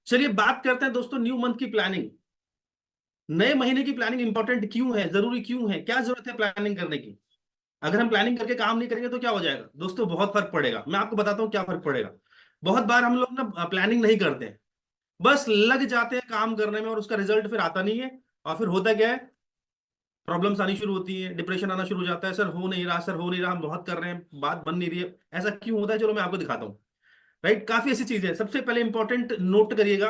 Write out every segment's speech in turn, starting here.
चलिए बात करते हैं दोस्तों न्यू मंथ की प्लानिंग। नए महीने की प्लानिंग इंपॉर्टेंट क्यों है, जरूरी क्यों है, क्या जरूरत है प्लानिंग करने की। अगर हम प्लानिंग करके काम नहीं करेंगे तो क्या हो जाएगा दोस्तों, बहुत फर्क पड़ेगा। मैं आपको बताता हूँ क्या फर्क पड़ेगा। बहुत बार हम लोग ना प्लानिंग नहीं करते हैं, बस लग जाते हैं काम करने में और उसका रिजल्ट फिर आता नहीं है। और फिर होता क्या है, प्रॉब्लम्स आनी शुरू होती है, डिप्रेशन आना शुरू हो जाता है। सर हो नहीं रहा, सर हो नहीं रहा, हम बहुत कर रहे हैं, बात बन नहीं रही है। ऐसा क्यों होता है, चलो मैं आपको दिखाता हूँ। राइट, काफी ऐसी चीजें हैं। सबसे पहले इंपॉर्टेंट नोट करिएगा,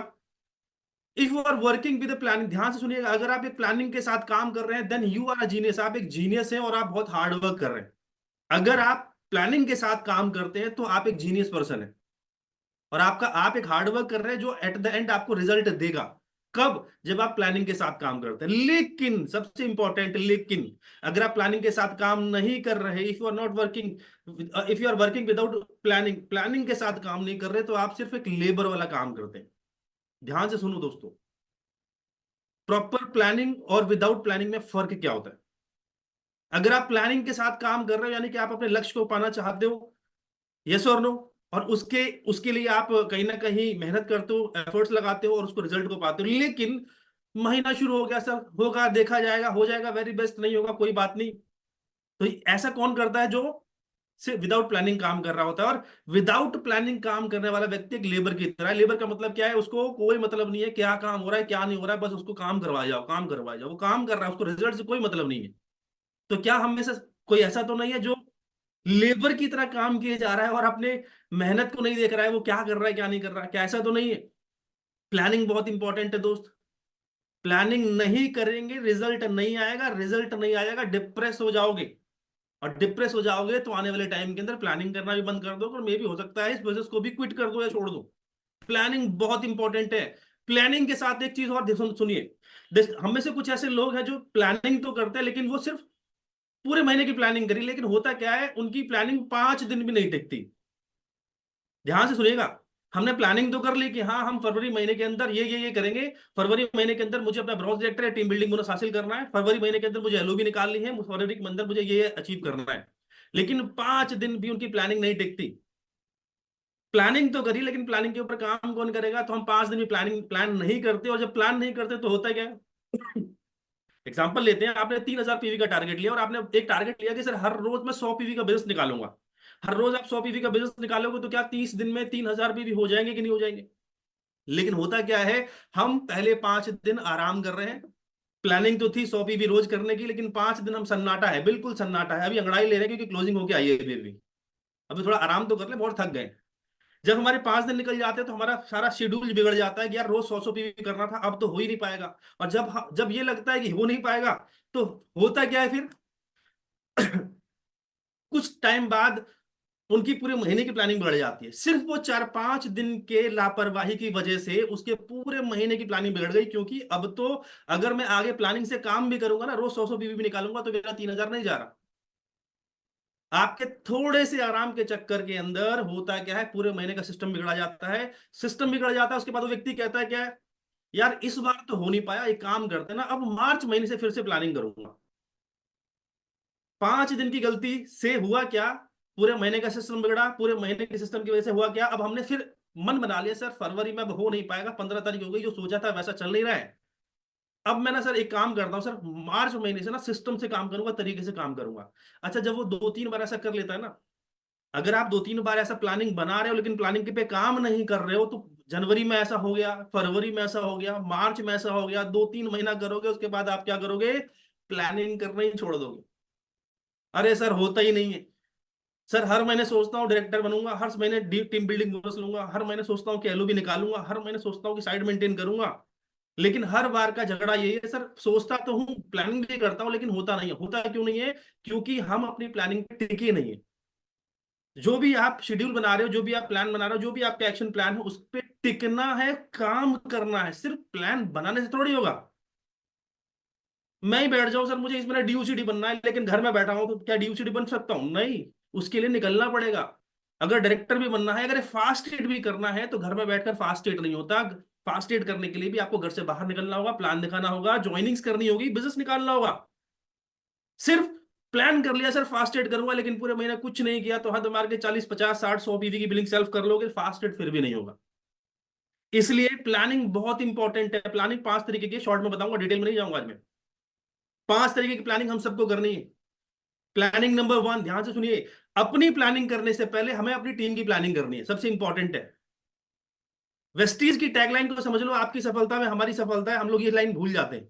if you are working with planning, ध्यान से सुनिएगा, अगर आप एक प्लानिंग के साथ काम कर रहे हैं then you are a genius, आप एक जीनियस हैं और आप बहुत हार्ड वर्क कर रहे हैं। अगर आप प्लानिंग के साथ काम करते हैं तो आप एक जीनियस पर्सन है और आप एक हार्ड वर्क कर रहे हैं जो एट द एंड आपको रिजल्ट देगा। कब? जब आप प्लानिंग के साथ काम करते हैं। लेकिन सबसे इंपॉर्टेंट लेकिन, अगर आप प्लानिंग के साथ काम नहीं कर रहे, if you are not working, if you are working without planning, planning के साथ काम नहीं कर रहे तो आप सिर्फ एक लेबर वाला काम करते हैं। ध्यान से सुनो दोस्तों, प्रॉपर प्लानिंग और विदाउट प्लानिंग में फर्क क्या होता है। अगर आप प्लानिंग के साथ काम कर रहे हो यानी कि आप अपने लक्ष्य को पाना चाहते हो, यस और नो, और उसके उसके लिए आप कहीं ना कहीं मेहनत करते हो, एफर्ट्स लगाते हो और उसको रिजल्ट को पाते हो। लेकिन महीना शुरू हो गया, सर होगा, देखा जाएगा, हो जाएगा, वेरी बेस्ट, नहीं होगा कोई बात नहीं। तो ऐसा कौन करता है? जो सिर्फ विदाउट प्लानिंग काम कर रहा होता है। और विदाउट प्लानिंग काम करने वाला व्यक्ति एक लेबर की तरह है। लेबर का मतलब क्या है? उसको कोई मतलब नहीं है क्या काम हो रहा है क्या नहीं हो रहा है, बस उसको काम करवाया जाओ, काम करवाया जाओ। वो काम कर रहा है, उसको रिजल्ट से कोई मतलब नहीं है। तो क्या हम में से कोई ऐसा तो नहीं है जो लेबर की तरह काम किए जा रहा है और अपने मेहनत को नहीं देख रहा है, वो क्या कर रहा है क्या नहीं कर रहा है? क्या ऐसा तो नहीं है? प्लानिंग बहुत इंपॉर्टेंट है दोस्त। प्लानिंग नहीं करेंगे रिजल्ट नहीं आएगा, रिजल्ट नहीं आएगा डिप्रेस हो जाओगे। और डिप्रेस हो जाओगे तो आने वाले टाइम के अंदर प्लानिंग करना भी बंद कर दो और मे भी हो सकता है इस बिजनेस को भी क्विट कर दो या छोड़ दो। प्लानिंग बहुत इंपॉर्टेंट है। प्लानिंग के साथ एक चीज और सुनिए, हम में से कुछ ऐसे लोग हैं जो प्लानिंग तो करते हैं लेकिन वो सिर्फ पूरे महीने की प्लानिंग करी, लेकिन होता क्या है, उनकी प्लानिंग 5 दिन भी नहीं टिकती। ध्यान से सुनिएगा, हमने प्लानिंग तो कर ली कि हाँ हम फरवरी महीने के अंदर ये करेंगे, फरवरी महीने के अंदर मुझे अपना ब्रॉन्ज डायरेक्टर या टीम बिल्डिंग बोनस हासिल करना है, फरवरी महीने के अंदर मुझे एलओबी निकालनी है, फरवरी के अंदर मुझे ये अचीव करना है। लेकिन 5 दिन भी उनकी प्लानिंग नहीं टिकती। प्लानिंग तो करी लेकिन प्लानिंग के ऊपर काम कौन करेगा? तो हम 5 दिन भी प्लान नहीं करते, और जब प्लान नहीं करते तो होता क्या है? एग्जाम्पल लेते हैं, आपने 3,000 पीवी का टारगेट लिया और आपने एक टारगेट लिया कि सर हर रोज मैं 100 पीवी का बिजनेस निकालूंगा। हर रोज आप 100 पीवी का बिजनेस निकालोगे तो क्या 30 दिन में 3,000 पीवी हो जाएंगे कि नहीं हो जाएंगे? लेकिन होता क्या है, हम पहले 5 दिन आराम कर रहे हैं। प्लानिंग तो थी 100 पीवी रोज करने की, लेकिन 5 दिन हम सन्नाटा है, बिल्कुल सन्नाटा है, अभी अंगड़ाई ले रहे हैं क्योंकि क्लोजिंग होके आई है फिर भी। अभी थोड़ा आराम तो कर ले, बहुत थक गए। जब हमारे 5 दिन निकल जाते हैं तो हमारा सारा शेड्यूल बिगड़ जाता है कि यार रोज 100 पीवी करना था, अब तो हो ही नहीं पाएगा। और जब जब ये लगता है कि हो नहीं पाएगा तो होता क्या है फिर? कुछ टाइम बाद उनकी पूरे महीने की प्लानिंग बिगड़ जाती है। सिर्फ वो 4-5 दिन के लापरवाही की वजह से उसके पूरे महीने की प्लानिंग बिगड़ गई, क्योंकि अब तो अगर मैं आगे प्लानिंग से काम भी करूंगा ना, रोज 100 पीवी भी निकालूंगा तो मेरा 3,000 नहीं जा रहा। आपके थोड़े से आराम के चक्कर के अंदर होता क्या है, पूरे महीने का सिस्टम बिगड़ा जाता है। सिस्टम बिगड़ जाता है, उसके बाद वो व्यक्ति कहता है क्या है, यार इस बार तो हो नहीं पाया, एक काम करते हैं ना, अब मार्च महीने से फिर से प्लानिंग करूंगा। 5 दिन की गलती से हुआ क्या? पूरे महीने का सिस्टम बिगड़ा। पूरे महीने के सिस्टम की वजह से हुआ क्या? अब हमने फिर मन बना लिया सर फरवरी में अब हो नहीं पाएगा, 15 तारीख हो गई, जो सोचा था वैसा चल नहीं रहा है। अब मैं ना सर एक काम करता हूँ सर, मार्च महीने से ना सिस्टम से काम करूंगा, तरीके से काम करूंगा। अच्छा, जब वो 2-3 बार ऐसा कर लेता है ना, अगर आप 2-3 बार ऐसा प्लानिंग बना रहे हो लेकिन प्लानिंग पे काम नहीं कर रहे हो, तो जनवरी में ऐसा हो गया, फरवरी में ऐसा हो गया, मार्च में ऐसा हो गया, 2-3 महीना करोगे, उसके बाद आप क्या करोगे? प्लानिंग करना ही छोड़ दोगे। अरे सर होता ही नहीं है। सर हर महीने सोचता हूँ डायरेक्टर बनूंगा, हर महीने टीम बिल्डिंग बोनस लूंगा, हर महीने सोचता हूँ कि एलओबी निकालूंगा, हर महीने सोचता हूँ कि साइड मेंटेन करूंगा। लेकिन हर बार का झगड़ा यही है सर, सोचता तो हूँ, प्लानिंग भी करता हूँ, लेकिन होता नहीं है। होता क्यों नहीं है? क्योंकि हम अपनी प्लानिंग पे टिके नहीं है। जो भी आप शेड्यूल बना रहे हो, जो भी आप प्लान बना रहे हो, जो भी आपका एक्शन प्लान है, उस पर टिकना है, काम करना है। सिर्फ प्लान बनाने से थोड़ी होगा। मैं ही बैठ जाऊं सर मुझे इसमें डीयूसीडी बनना है, लेकिन घर में बैठा हूं तो क्या डीयूसीडी बन सकता हूं? नहीं, उसके लिए निकलना पड़ेगा। अगर डायरेक्टर भी बनना है, अगर फास्ट एड भी करना है, तो घर में बैठकर फास्ट एड नहीं होता। फास्ट एड करने के लिए भी आपको घर से बाहर निकलना होगा, प्लान दिखाना होगा, ज्वाइनिंग्स करनी होगी, बिजनेस निकालना होगा। सिर्फ प्लान कर लिया सर फास्ट एड करूंगा, लेकिन पूरे महीने कुछ नहीं किया, तो हद मार के 40-50-60-100 पीवी की बिलिंग सेल्फ कर लोगे, फास्ट एड फिर भी नहीं होगा। इसलिए प्लानिंग बहुत इंपॉर्टेंट है। प्लानिंग 5 तरीके की, शॉर्ट में बताऊंगा, डिटेल में नहीं जाऊंगा आज मैं। 5 तरीके की प्लानिंग हम सबको करनी है। प्लानिंग नंबर 1, ध्यान से सुनिए, अपनी प्लानिंग करने से पहले हमें अपनी टीम की प्लानिंग करनी है, सबसे इंपॉर्टेंट है। वेस्टीज की टैगलाइन को समझ लो, आपकी सफलता में हमारी सफलता है। हम लोग ये लाइन भूल जाते हैं।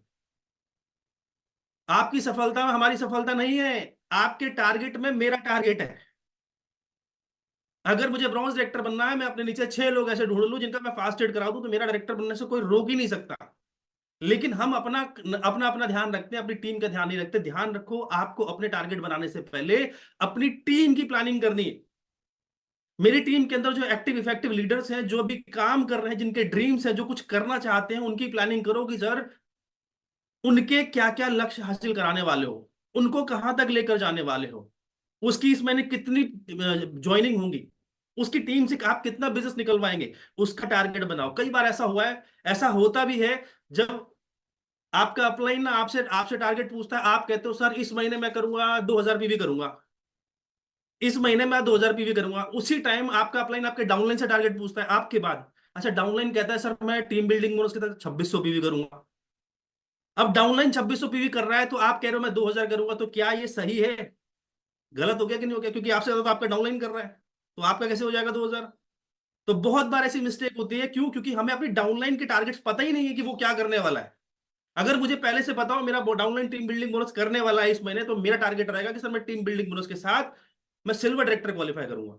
आपकी सफलता में हमारी सफलता नहीं है, आपके टारगेट में मेरा टारगेट है। अगर मुझे ब्रॉन्ज डायरेक्टर बनना है, मैं अपने नीचे 6 लोग ऐसे ढूंढ लूं जिनका मैं फास्ट एड करा दूं, तो मेरा डायरेक्टर बनने से कोई रोक ही नहीं सकता। लेकिन हम अपना अपना अपना ध्यान रखते हैं, अपनी टीम का ध्यान नहीं रखते। ध्यान रखो, आपको अपने टारगेट बनाने से पहले अपनी टीम की प्लानिंग करनी है। मेरी टीम के अंदर जो एक्टिव इफेक्टिव लीडर्स हैं, जो भी काम कर रहे हैं, जिनके ड्रीम्स हैं, जो कुछ करना चाहते हैं, उनकी प्लानिंग करो कि सर उनके क्या क्या लक्ष्य हासिल कराने वाले हो, उनको कहां तक लेकर जाने वाले हो, उसकी इस महीने कितनी ज्वाइनिंग होंगी, उसकी टीम से आप कितना बिजनेस निकलवाएंगे, उसका टारगेट बनाओ। कई बार ऐसा हुआ है, ऐसा होता भी है, जब आपका अपलाइन ना आपसे आपसे टारगेट पूछता है, आप कहते हो सर इस महीने मैं करूंगा 2000 पीवी करूंगा, इस महीने मैं 2000 पीवी करूंगा। उसी टाइम आपका अपलाइन आपके डाउनलाइन से टारगेट पूछता है आपके बाद। अच्छा, डाउनलाइन कहता है सर मैं टीम बिल्डिंग बोनस के तहत 2600 पीवी करूंगा। अब डाउनलाइन 2600 पीवी कर रहा है, तो आप कह रहे हो मैं 2000 करूंगा, तो क्या ये सही है? गलत हो गया कि नहीं हो गया? क्योंकि आपसे ज्यादा तो आपका डाउनलाइन कर रहा है, तो आपका कैसे हो जाएगा 2000? तो बहुत बार ऐसी मिस्टेक होती है। क्यों? क्योंकि हमें अपनी डाउनलाइन के टारगेट्स पता ही नहीं है कि वो क्या करने वाला है। अगर मुझे पहले से पता हो मेरा डाउनलाइन टीम बिल्डिंग बोनस करने वाला है इस महीने, तो मेरा टारगेट रहेगा कि सर मैं टीम बिल्डिंग बोनस के साथ मैं सिल्वर डायरेक्टर क्वालिफाई करूंगा।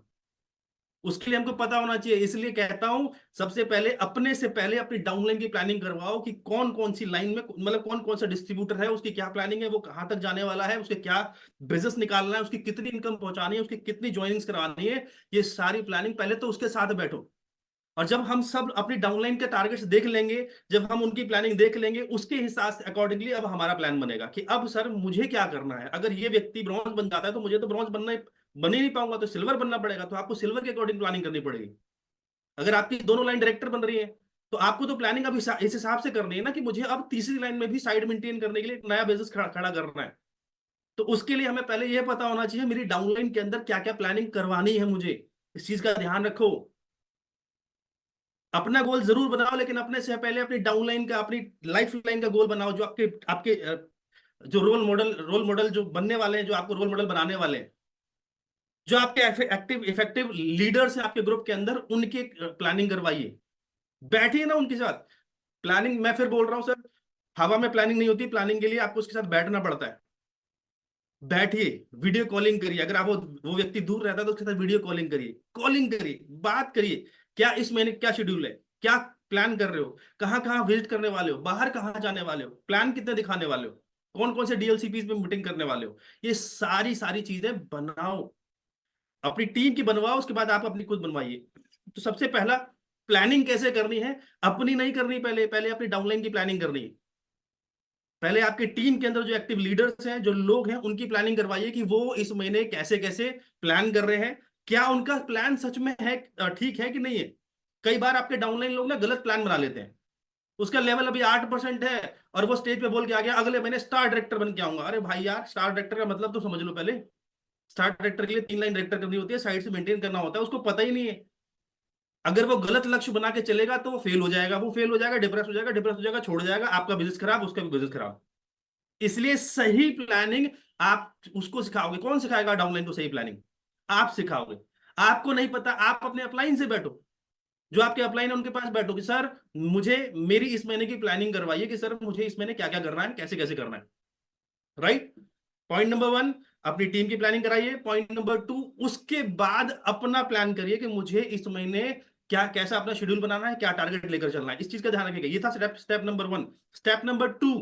उसके लिए हमको पता होना चाहिए। इसलिए कहता हूं, सबसे पहले अपने से पहले अपनी डाउनलाइन की प्लानिंग करवाओ कि कौन कौन सी लाइन में, मतलब कौन कौन सा डिस्ट्रीब्यूटर है, उसकी क्या प्लानिंग है, वो कहां तक जाने वाला है, उसके क्या बिजनेस निकालना है, उसकी कितनी इनकम पहुंचानी है, उसकी कितनी ज्वाइनिंग्स करवानी है। ये सारी प्लानिंग पहले तो उसके साथ बैठो। और जब हम सब अपनी डाउनलाइन के टारगेट्स देख लेंगे, जब हम उनकी प्लानिंग देख लेंगे, उसके हिसाब से अकॉर्डिंगली अब हमारा प्लान बनेगा कि अब सर मुझे क्या करना है। अगर ये व्यक्ति ब्रॉन्ज बन जाता है, तो मुझे तो ब्रॉन्ज बन ही नहीं पाऊंगा, तो सिल्वर बनना पड़ेगा। तो आपको सिल्वर के अकॉर्डिंग प्लानिंग करनी पड़ेगी। अगर आपकी दोनों लाइन डायरेक्टर बन रही है, तो आपको तो प्लानिंग अब इस हिसाब से करनी है ना कि मुझे अब तीसरी लाइन में भी साइड मेंटेन करने के लिए एक नया बिजनेस खड़ा करना है। तो उसके लिए हमें पहले यह पता होना चाहिए मेरी डाउनलाइन के अंदर क्या क्या प्लानिंग करवानी है मुझे। इस चीज का ध्यान रखो। अपना गोल जरूर बनाओ, लेकिन अपने से पहले अपनी डाउनलाइन का, अपनी लाइफ लाइन का गोल बनाओ। जो आपके आपके जो रोल मॉडल जो बनने वाले हैं, जो आपको रोल मॉडल बनाने वाले हैं, जो आपके एक्टिव इफेक्टिव लीडर्स हैं आपके ग्रुप के अंदर, उनकी प्लानिंग करवाइए। बैठिए ना उनके साथ। प्लानिंग, मैं फिर बोल रहा हूं सर, हवा में प्लानिंग नहीं होती। प्लानिंग के लिए आपको उसके साथ बैठना पड़ता है। बैठिए, वीडियो कॉलिंग करिए। अगर आप वो व्यक्ति दूर रहता है, तो उसके साथ वीडियो कॉलिंग करिए, बात करिए। क्या इस महीने क्या शेड्यूल है, क्या प्लान कर रहे हो, कहाँ कहाँ विजिट करने वाले हो, बाहर कहाँ जाने वाले हो, प्लान कितने दिखाने वाले हो, कौन कौन से डीएलसीपीज में मीटिंग करने वाले हो। ये सारी सारी चीजें बनाओ, अपनी टीम की बनवाओ, उसके बाद आप अपनी खुद बनवाइए। तो सबसे पहला, प्लानिंग कैसे करनी है, अपनी नहीं करनी, पहले पहले अपनी डाउनलाइन की प्लानिंग करनी है। पहले आपके टीम के अंदर जो एक्टिव लीडर्स हैं, जो लोग हैं, उनकी प्लानिंग करवाइए कि वो इस महीने कैसे कैसे प्लान कर रहे हैं, क्या उनका प्लान सच में है, ठीक है कि नहीं है। कई बार आपके डाउनलाइन लोग ना गलत प्लान बना लेते हैं। उसका लेवल अभी 8% है, और वो स्टेज पे बोल के आ गया अगले महीने स्टार डायरेक्टर बन के आऊंगा। अरे भाई यार, स्टार डायरेक्टर का मतलब तो समझ लो पहले। स्टार डायरेक्टर के लिए 3 लाइन डायरेक्टर करनी होती है, साइड से मेंटेन करना होता है, उसको पता ही नहीं है। अगर वो गलत लक्ष्य बना के चलेगा, तो वो फेल हो जाएगा, डिप्रेस हो जाएगा, छोड़ जाएगा, आपका बिजनेस खराब, उसका भी बिजनेस खराब। इसलिए सही प्लानिंग आप उसको सिखाओगे। कौन सिखाएगा डाउनलाइन को सही प्लानिंग? आप सिखाओगे। आपको नहीं पता, आप अपने अपलाइन से बैठो, जो आपके अपलाइन है उनके पास बैठो कि सर मुझे मेरी इस महीने की प्लानिंग करवाइए कि सर मुझे इस महीने क्या क्या करना है, कैसे कैसे करना है। राइट? पॉइंट नंबर 1, अपनी टीम की प्लानिंग कराइए। पॉइंट नंबर 2, उसके बाद अपना प्लान करिए कि मुझे इस महीने क्या, कैसा अपना शेड्यूल बनाना है, क्या टारगेट लेकर चलना है। इस चीज का ध्यान रखिएगा। ये था step step number 1। Step number 2,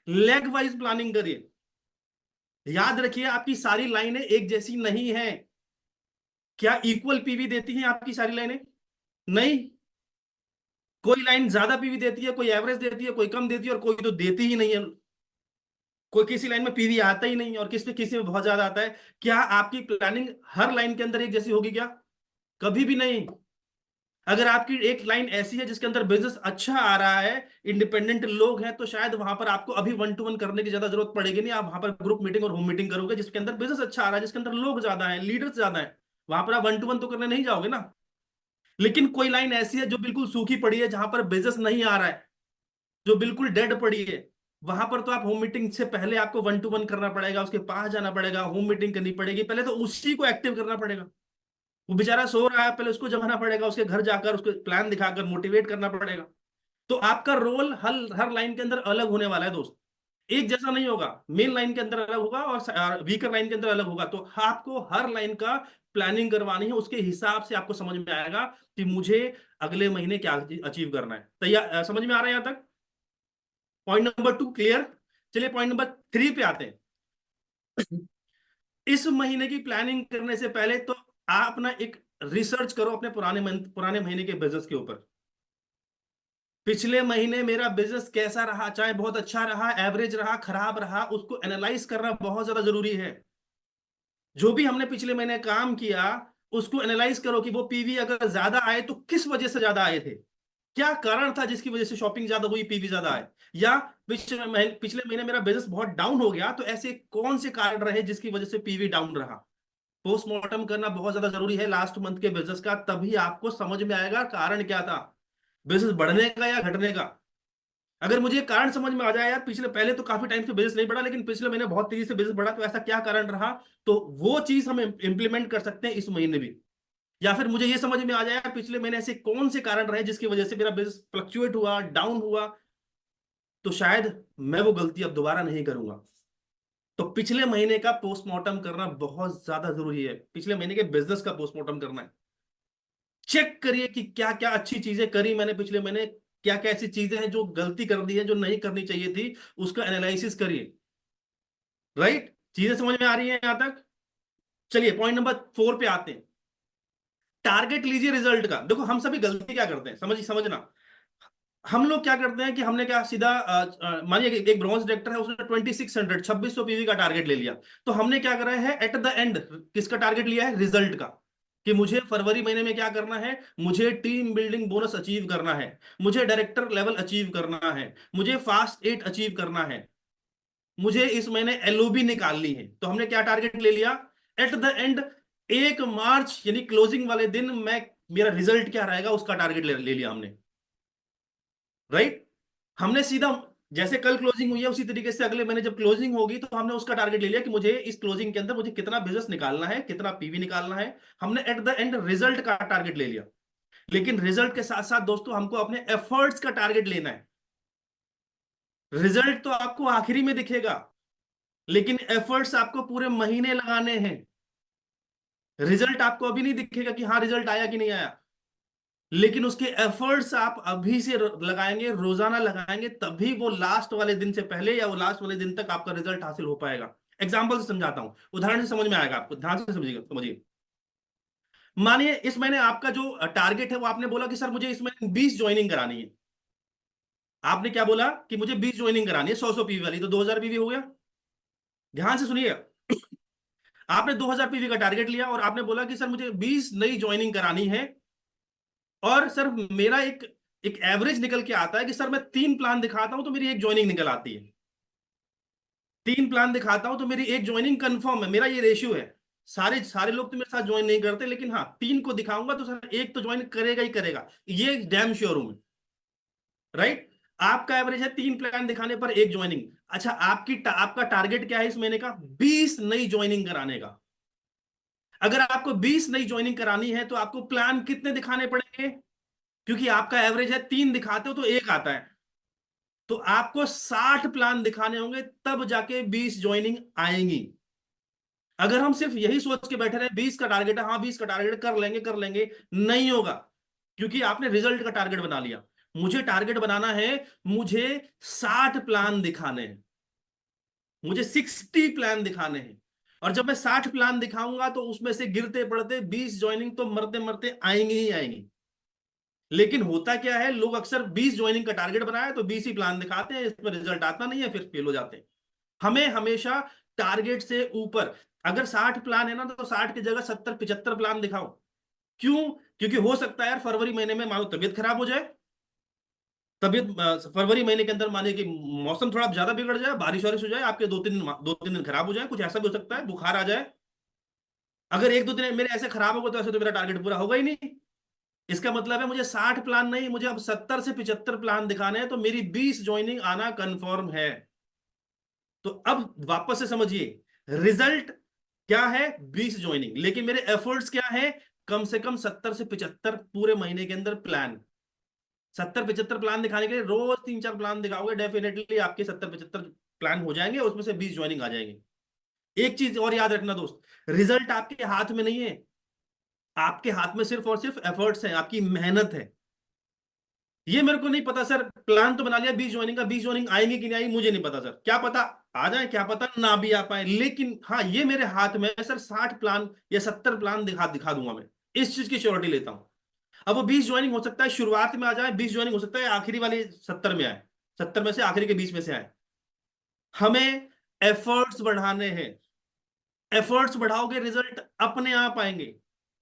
leg wise planning करिए। याद रखिए, आपकी सारी लाइनें एक जैसी नहीं है। क्या इक्वल पीवी देती हैं आपकी सारी लाइनें? नहीं। कोई लाइन ज्यादा पीवी देती है, कोई एवरेज देती है, कोई कम देती है, और कोई तो देती ही नहीं है। कोई किसी लाइन में पीवी आता ही नहीं है, और किसी किसी में बहुत ज्यादा आता है। क्या आपकी प्लानिंग हर लाइन के अंदर एक जैसी होगी क्या? कभी भी नहीं। अगर आपकी एक लाइन ऐसी है जिसके अंदर बिजनेस अच्छा आ रहा है, इंडिपेंडेंट लोग हैं, तो शायद वहां पर आपको अभी 1-to-1 करने की ज्यादा जरूरत पड़ेगी नहीं। आप वहां पर ग्रुप मीटिंग और होम मीटिंग करोगे, जिसके अंदर बिजनेस अच्छा आ रहा है, जिसके अंदर लोग ज्यादा है, लीडर्स ज्यादा है। वहां पर आप 1-to-1 तो करने नहीं जाओगे ना। लेकिन कोई लाइन ऐसी है जो बिल्कुल सूखी पड़ी है, जहां पर बिजनेस नहीं आ रहा है, जो बिल्कुल डेड पड़ी है, वहां पर तो आप होम मीटिंग से पहले आपको 1 to 1 करना पड़ेगा, उसके पास जाना पड़ेगा, होम मीटिंग करनी पड़ेगी, पहले तो उसी को एक्टिव करना पड़ेगा। वो बेचारा सो रहा है, पहले उसको जगाना पड़ेगा, उसके घर जाकर उसको प्लान दिखाकर मोटिवेट करना पड़ेगा। तो आपका रोल हर हर लाइन के अंदर अलग होने वाला है दोस्त, एक जैसा नहीं होगा। मेन लाइन के अंदर अलग होगा और वीकर लाइन के अंदर अलग होगा। तो आपको हर लाइन का प्लानिंग करवानी है, उसके हिसाब से आपको समझ में आएगा कि मुझे अगले महीने क्या अचीव करना है। तैयार, समझ में आ रहा है यहां तक? Point number 2 clear. चलिए पॉइंट नंबर 3 पे आते हैं। इस महीने की प्लानिंग करने से पहले तो आप ना एक रिसर्च करो अपने पुराने महीने के बिजनेस के ऊपर। पिछले महीने मेरा बिजनेस कैसा रहा, चाहे बहुत अच्छा रहा, एवरेज रहा, खराब रहा, उसको एनालाइज करना बहुत ज्यादा जरूरी है। जो भी हमने पिछले महीने काम किया, उसको एनालाइज करो कि वो पीवी अगर ज्यादा आए तो किस वजह से ज्यादा आए थे, क्या कारण था जिसकी वजह से शॉपिंग ज्यादा हुई, पीवी ज्यादा आए। या पिछले महीने मेरा बिजनेस बहुत डाउन हो गया, तो ऐसे कौन से कारण रहे जिसकी वजह से पीवी डाउन रहा। पोस्टमार्टम करना बहुत ज्यादा जरूरी है लास्ट मंथ के बिजनेस का, तभी आपको समझ में आएगा कारण क्या था, बिजनेस बढ़ने का या घटने का। अगर मुझे कारण समझ में आ जाए यार, पिछले पहले तो काफी टाइम से बिजनेस नहीं बढ़ा, लेकिन पिछले महीने बहुत तेजी से बिजनेस बढ़ा, तो ऐसा क्या कारण रहा, तो वो चीज हम इंप्लीमेंट कर सकते हैं इस महीने भी। या फिर मुझे ये समझ में आ जाए यार, पिछले महीने ऐसे कौन से कारण रहे जिसकी वजह से मेरा बिजनेस फ्लक्चुएट हुआ, डाउन हुआ, तो शायद मैं वो गलती अब दोबारा नहीं करूंगा। तो पिछले महीने का पोस्टमार्टम करना बहुत ज्यादा जरूरी है, पिछले महीने के बिजनेस का पोस्टमार्टम करना है। चेक करिए कि क्या क्या अच्छी चीजें करी मैंने पिछले महीने, क्या क्या ऐसी चीजें हैं जो गलती कर दी है, जो नहीं करनी चाहिए थी, उसका एनालिसिस करिए। राइट, चीजें समझ में आ रही हैं यहां तक? चलिए पॉइंट नंबर 4 पे आते हैं। टारगेट लीजिए रिजल्ट का। देखो हम सभी गलती क्या करते हैं, समझना। हम लोग क्या करते हैं कि हमने क्या सीधा मानिए कि एक ब्रॉन्ज डायरेक्टर है, उसने 2600 2600 पीवी का टारगेट ले लिया। तो हमने क्या करा है एट द एंड, किसका टारगेट लिया है, रिजल्ट का, कि मुझे फरवरी महीने में क्या करना है, मुझे टीम बिल्डिंग बोनस अचीव करना है, मुझे डायरेक्टर लेवल अचीव करना है, मुझे फास्ट 8 अचीव करना है, मुझे इस महीने एलओबी निकालनी है। तो हमने क्या टारगेट ले लिया एट द एंड, 1 मार्च यानी क्लोजिंग वाले दिन मैं, मेरा रिजल्ट क्या रहेगा उसका टारगेट ले लिया हमने। राइट, हमने सीधा जैसे कल क्लोजिंग हुई है उसी तरीके से अगले महीने जब क्लोजिंग होगी तो हमने उसका टारगेट ले लिया कि मुझे इस क्लोजिंग के अंदर मुझे कितना बिजनेस निकालना है, कितना पीवी निकालना है। हमने एट द एंड रिजल्ट का टारगेट ले लिया। लेकिन रिजल्ट के साथ साथ दोस्तों हमको अपने एफर्ट्स का टारगेट लेना है। रिजल्ट तो आपको आखिरी में दिखेगा, लेकिन एफर्ट्स आपको पूरे महीने लगाने हैं। रिजल्ट आपको अभी नहीं दिखेगा कि हाँ रिजल्ट आया कि नहीं आया, लेकिन उसके एफर्ट्स आप अभी से लगाएंगे, रोजाना लगाएंगे, तभी वो लास्ट वाले दिन से पहले या वो लास्ट वाले दिन तक आपका रिजल्ट हासिल हो पाएगा। एग्जांपल से समझाता हूं, उदाहरण से समझ में आएगा आपको, ध्यान से समझिएगा, समझिए। मानिए इस महीने आपका जो टारगेट है वो आपने बोला कि सर मुझे इस महीने 20 ज्वाइनिंग करानी है। आपने क्या बोला कि मुझे 20 ज्वाइनिंग करानी है, 100 पीवी वाली, तो 2000 पीवी हो गया। ध्यान से सुनिए, आपने 2000 पीवी का टारगेट लिया और आपने बोला कि सर मुझे 20 नई ज्वाइनिंग करानी है। और सर मेरा एक एक एवरेज निकल के आता है कि सर मैं 3 प्लान दिखाता हूं तो मेरी एक ज्वाइनिंग निकल आती है, 3 प्लान दिखाता हूं तो मेरी एक ज्वाइनिंग कंफर्म है, मेरा ये रेशियो है। सारे सारे लोग तो मेरे साथ ज्वाइन नहीं करते, लेकिन हाँ 3 को दिखाऊंगा तो सर एक तो ज्वाइन करेगा ही करेगा, ये डैम श्योर हूं मैं। राइट, आपका एवरेज है 3 प्लान दिखाने पर एक ज्वाइनिंग। अच्छा आपका टारगेट क्या है इस महीने का, 20 नई ज्वाइनिंग कराने का। अगर आपको 20 नई ज्वाइनिंग करानी है तो आपको प्लान कितने दिखाने पड़ेंगे, क्योंकि आपका एवरेज है 3 दिखाते हो तो एक आता है, तो आपको 60 प्लान दिखाने होंगे तब जाके 20 ज्वाइनिंग आएंगी। अगर हम सिर्फ यही सोच के बैठे रहे 20 का टारगेट है, हाँ 20 का टारगेट कर लेंगे, नहीं होगा, क्योंकि आपने रिजल्ट का टारगेट बना लिया। मुझे टारगेट बनाना है, मुझे 60 प्लान दिखाने हैं, मुझे 60 प्लान दिखाने हैं। और जब मैं 60 प्लान दिखाऊंगा तो उसमें से गिरते पड़ते 20 ज्वाइनिंग तो मरते मरते आएंगी ही आएंगी। लेकिन होता क्या है, लोग अक्सर 20 ज्वाइनिंग का टारगेट बनाया तो 20 ही प्लान दिखाते हैं, इसमें रिजल्ट आता नहीं है, फिर फेल हो जाते हैं। हमें हमेशा टारगेट से ऊपर, अगर 60 प्लान है ना तो 60 की जगह 70 75 प्लान दिखाओ। क्यों? क्योंकि हो सकता है यार फरवरी महीने में मानो तबियत खराब हो जाए, फरवरी महीने के अंदर मानिए कि मौसम थोड़ा ज्यादा बिगड़ जाए, बारिश वारिश हो जाए, आपके 2 3 दिन खराब हो जाए, कुछ ऐसा भी हो सकता है, बुखार आ जाए। अगर 1 2 दिन मेरे ऐसे खराब होगा तो ऐसे तो मेरा टारगेट पूरा होगा ही नहीं। इसका मतलब है मुझे 60 प्लान नहीं, मुझे अब 70 से 75 प्लान दिखाने हैं, तो मेरी 20 ज्वाइनिंग आना कंफर्म है। तो अब वापस से समझिए, रिजल्ट क्या है? 20 ज्वाइनिंग, लेकिन मेरे एफर्ट्स क्या है? कम से कम 70 से 75 पूरे महीने के अंदर प्लान। 70-75 प्लान दिखाने के लिए रोज 3-4 प्लान दिखाओगे, डेफिनेटली आपके 70-75 प्लान हो जाएंगे, उसमें से 20 ज्वाइनिंग आ जाएंगे। एक चीज और याद रखना दोस्त, रिजल्ट आपके हाथ में नहीं है। आपके हाथ में सिर्फ और सिर्फ एफर्ट्स हैं, आपकी मेहनत है। ये मेरे को नहीं पता सर, प्लान तो बना लिया 20 ज्वाइनिंग का, 20 ज्वाइनिंग आएंगे कि नहीं आएंगी मुझे नहीं पता सर, क्या पता आ जाए, क्या पता ना भी आ पाए, लेकिन हाँ ये मेरे हाथ में है सर, 60 प्लान या 70 प्लान दिखा दिखा दूंगा मैं, इस चीज की श्योरिटी लेता हूं। अब वो 20 ज्वाइनिंग हो सकता है शुरुआत में आ जाए, 20 ज्वाइनिंग हो सकता है आखिरी वाली 70 में आए, 70 में से आखिरी के 20 में से आए। हमें एफर्ट्स बढ़ाने हैं, एफर्ट्स बढ़ाओगे रिजल्ट अपने आप आएंगे।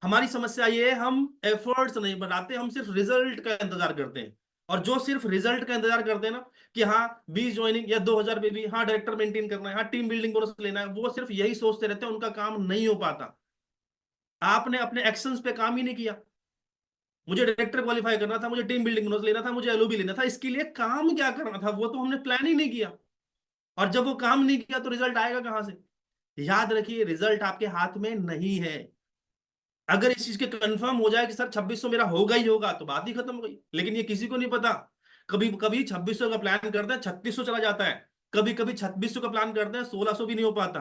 हमारी समस्या ये है, हम एफर्ट्स नहीं बढ़ाते, हम सिर्फ रिजल्ट का इंतजार करते हैं। और जो सिर्फ रिजल्ट का इंतजार करते हैं ना, कि हाँ 20 ज्वाइनिंग या 2000 बेबी, हाँ डायरेक्टर मेंटेन करना है, हाँ टीम बिल्डिंग बोनस लेना है, वो सिर्फ यही सोचते रहते हैं, उनका काम नहीं हो पाता। आपने अपने एक्शंस पे काम ही नहीं किया। मुझे डायरेक्टर क्वालिफाई करना था, मुझे टीम बिल्डिंग बोनस लेना था, मुझे एलओबी लेना था, इसके लिए काम क्या करना था वो तो हमने प्लान ही नहीं किया। और जब वो काम नहीं किया तो रिजल्ट आएगा कहां से? याद रखिए, रिजल्ट आपके हाथ में नहीं है। अगर इस चीज के कंफर्म हो जाए कि सर 2600 मेरा होगा ही होगा, तो बात ही खत्म हो गई, लेकिन ये किसी को नहीं पता। कभी कभी 2600 का प्लान करते हैं 3600 चला जाता है, कभी कभी 2600 का प्लान करते हैं 1600 भी नहीं हो पाता,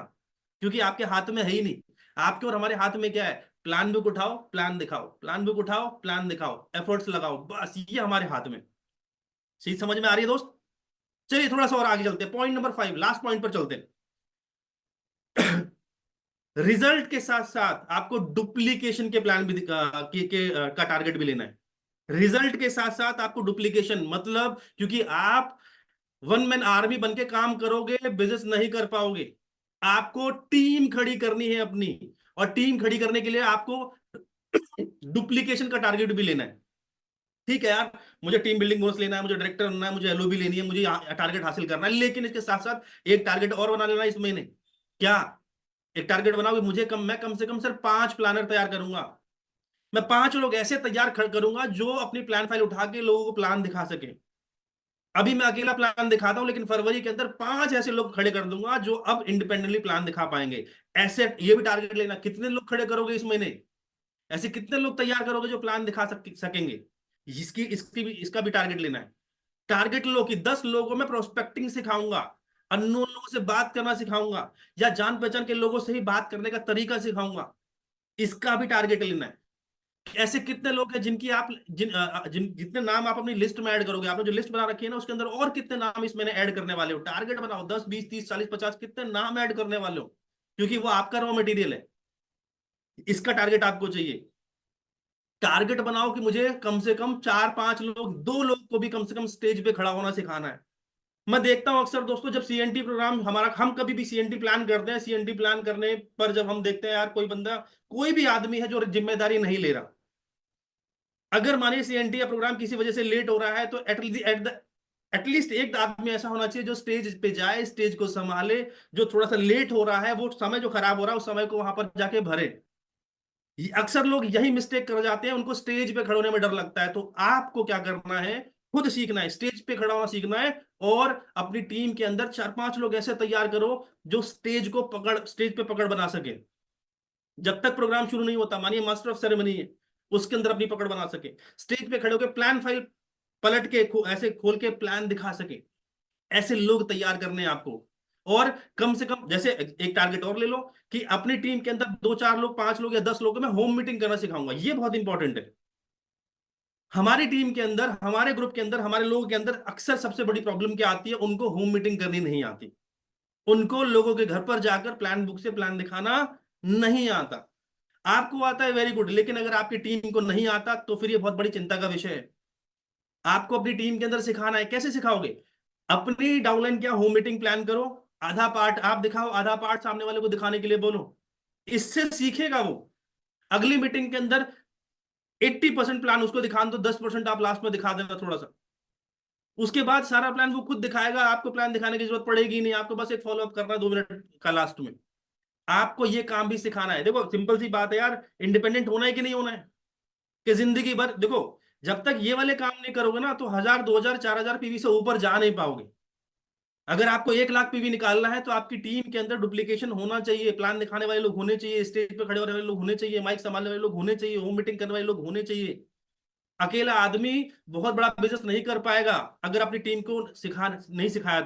क्योंकि आपके हाथ में है ही नहीं। आपके और हमारे हाथ में क्या है? प्लान बुक उठाओ, प्लान दिखाओ, प्लान बुक उठाओ, प्लान दिखाओ, एफर्ट्स लगाओ, बस ये हमारे हाथ में। चीज समझ में आ रही है दोस्त? चलिए थोड़ा सा और आगे चलते हैं, पॉइंट नंबर 5, लास्ट पॉइंट पर चलते हैं। रिजल्ट के साथ साथ आपको डुप्लीकेशन के प्लान भी का टारगेट भी लेना है। रिजल्ट के साथ साथ आपको डुप्लीकेशन, मतलब क्योंकि आप वन मैन आर्मी बन के काम करोगे, बिजनेस नहीं कर पाओगे। आपको टीम खड़ी करनी है अपनी, और टीम खड़ी करने के लिए आपको डुप्लीकेशन का टारगेट भी लेना है। ठीक है यार, मुझे टीम बिल्डिंग बोनस लेना है, मुझे डायरेक्टर बनना है, मुझे एलओबी लेनी है, मुझे टारगेट हासिल करना है, लेकिन इसके साथ साथ एक टारगेट और बना लेना है इस महीने। क्या? एक टारगेट बनाओ कि मैं कम से कम सिर्फ 5 प्लानर तैयार करूंगा। मैं 5 लोग ऐसे तैयार करूंगा जो अपनी प्लान फाइल उठा के लोगों को प्लान दिखा सके। अभी मैं अकेला प्लान दिखाता हूं, लेकिन फरवरी के अंदर 5 ऐसे लोग खड़े कर दूंगा जो अब इंडिपेंडेंटली प्लान दिखा पाएंगे। ऐसे ये भी टारगेट लेना, कितने लोग खड़े करोगे इस महीने? ऐसे कितने लोग तैयार करोगे जो प्लान दिखा सकेंगे? इसका भी टारगेट लेना है। टारगेट लो कि 10 लोगों में प्रोस्पेक्टिंग सिखाऊंगा, अननोन लोगों से बात करना सिखाऊंगा, या जान पहचान के लोगों से ही बात करने का तरीका सिखाऊंगा। इसका भी टारगेट लेना है। ऐसे कितने लोग हैं जिनकी आप जितने नाम आप अपनी लिस्ट में ऐड करोगे, आपने जो लिस्ट बना रखी है ना उसके अंदर और कितने नाम इस महीने ऐड करने वाले हो? टारगेट बनाओ, 10 20 30 40 50 कितने नाम ऐड करने वाले हो, क्योंकि वो आपका रॉ मटेरियल है। इसका टारगेट आपको चाहिए। टारगेट बनाओ कि मुझे कम से कम 4-5 लोग, 2 लोग को भी कम से कम स्टेज पे खड़ा होना सिखाना है। मैं देखता हूं अक्सर दोस्तों, जब सीएनटी प्रोग्राम हमारा, हम कभी भी सीएनटी प्लान करते हैं, सीएनटी प्लान करने पर जब हम देखते हैं यार कोई बंदा, कोई भी आदमी है जो जिम्मेदारी नहीं ले रहा। अगर मानिए सीएनटी या प्रोग्राम किसी वजह से लेट हो रहा है, तो एटलीस्ट एक आदमी ऐसा होना चाहिए जो स्टेज पे जाए, स्टेज को संभाले, जो थोड़ा सा लेट हो रहा है, वो समय जो खराब हो रहा है उस समय को वहां पर जाके भरे। अक्सर लोग यही मिस्टेक कर जाते हैं, उनको स्टेज पे खड़े होने में डर लगता है। तो आपको क्या करना है? खुद सीखना है, स्टेज पे खड़ा होना सीखना है, और अपनी टीम के अंदर 4-5 लोग ऐसे तैयार करो जो स्टेज पे पकड़ बना सके। जब तक प्रोग्राम शुरू नहीं होता, मानिए मास्टर ऑफ सेरेमनी है, उसके अंदर अपनी पकड़ बना सके, स्टेज पे खड़े होकर प्लान फाइल पलट के ऐसे खोल के प्लान दिखा सके। ऐसे लोग तैयार करने हैं आपको। और कम से कम, जैसे एक टारगेट और ले लो कि अपनी टीम के अंदर 2-4 लोग, 5 लोग या 10 लोग मैं होम मीटिंग करना सिखाऊंगा। ये बहुत इंपॉर्टेंट है। हमारी टीम के अंदर, हमारे ग्रुप के अंदर, हमारे लोगों के अंदर अक्सर सबसे बड़ी प्रॉब्लम क्या आती है? उनको होम मीटिंग करनी नहीं आती। उनको लोगों के घर पर जाकर प्लान बुक से प्लान दिखाना नहीं आता। आपको आता है, वेरी गुड, लेकिन अगर आपकी टीम को नहीं आता तो फिर ये बहुत बड़ी चिंता का विषय है। आपको अपनी टीम के अंदर सिखाना है। कैसे सिखाओगे? अपनी डाउनलाइन क्या, होम मीटिंग प्लान करो, आधा पार्ट आप दिखाओ, आधा पार्ट सामने वाले को दिखाने के लिए बोलो। इससे सीखेगा वो। अगली मीटिंग के अंदर 80% प्लान उसको दिखाने दो, 10% आप लास्ट में दिखा देना थोड़ा सा। उसके बाद सारा प्लान वो खुद दिखाएगा, आपको प्लान दिखाने की जरूरत पड़ेगी नहीं, आपको बस एक फॉलोअप करना है 2 मिनट का लास्ट में। आपको ये काम भी सिखाना है। देखो सिंपल सी बात है यार, इंडिपेंडेंट होना है कि नहीं होना है? कि जिंदगी भर देखो, जब तक ये वाले काम नहीं करोगे ना तो 1000 2000 4000 पीवी से ऊपर जा नहीं पाओगे। अगर आपको 1 लाख पीवी निकालना है तो आपकी टीम के अंदर डुप्लीकेशन होना चाहिए, प्लान दिखाने वाले लोग होने चाहिए, स्टेज पे खड़े होने वाले लोग होने चाहिए, माइक संभालने वाले लोग होने चाहिए, होम मीटिंग करने वाले लोग होने चाहिए। अकेला आदमी बहुत बड़ा बिजनेस नहीं कर पाएगा अगर अपनी टीम को सिखा नहीं सिखाया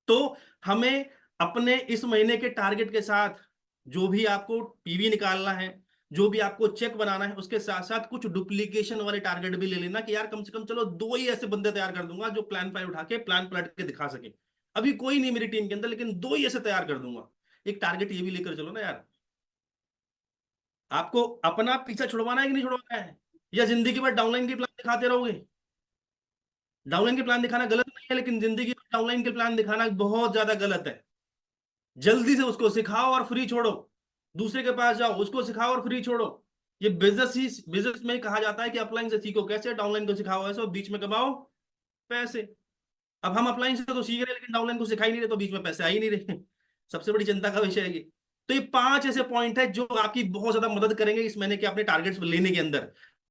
तो हमें अपने इस महीने के टारगेट के साथ जो भी आपको पीवी निकालना है, जो भी आपको चेक बनाना है, उसके साथ साथ कुछ डुप्लीकेशन वाले टारगेट भी ले लेना कि यार कम से कम चलो 2 ही ऐसे बंदे तैयार कर दूंगा जो प्लान फाइल उठा के प्लान पलट के दिखा सके। अभी कोई नहीं मेरी टीम के अंदर, लेकिन 2 ही ऐसे तैयार कर दूंगा। एक टारगेट ये भी लेकर चलो ना यार। आपको अपना पीछा छुड़वाना है कि नहीं छुड़वाना है, या जिंदगी भर डाउनलाइन के प्लान दिखाते रहोगे? डाउनलाइन के प्लान दिखाना गलत नहीं है, लेकिन जिंदगी भर डाउनलाइन के प्लान दिखाना बहुत ज्यादा गलत है। जल्दी से उसको सिखाओ और फ्री छोड़ो, दूसरे के पास जाओ उसको सिखाओ और फ्री छोड़ो। ये बिजनेस में कहा जाता है कि अपलाइन से सीखो कैसे, डाउनलाइन को सिखाओ ऐसे, और बीच में कमाओ पैसे। अब हम अपलाइन से तो सीख रहे हैं लेकिन डाउनलाइन को सिखा ही नहीं रहे, तो बीच में पैसे आ ही नहीं रहे। सबसे बड़ी चिंता का विषय है ये। तो ये 5 ऐसे पॉइंट है जो आपकी बहुत ज्यादा मदद करेंगे इस महीने के अपने टारगेट्स लेने के अंदर।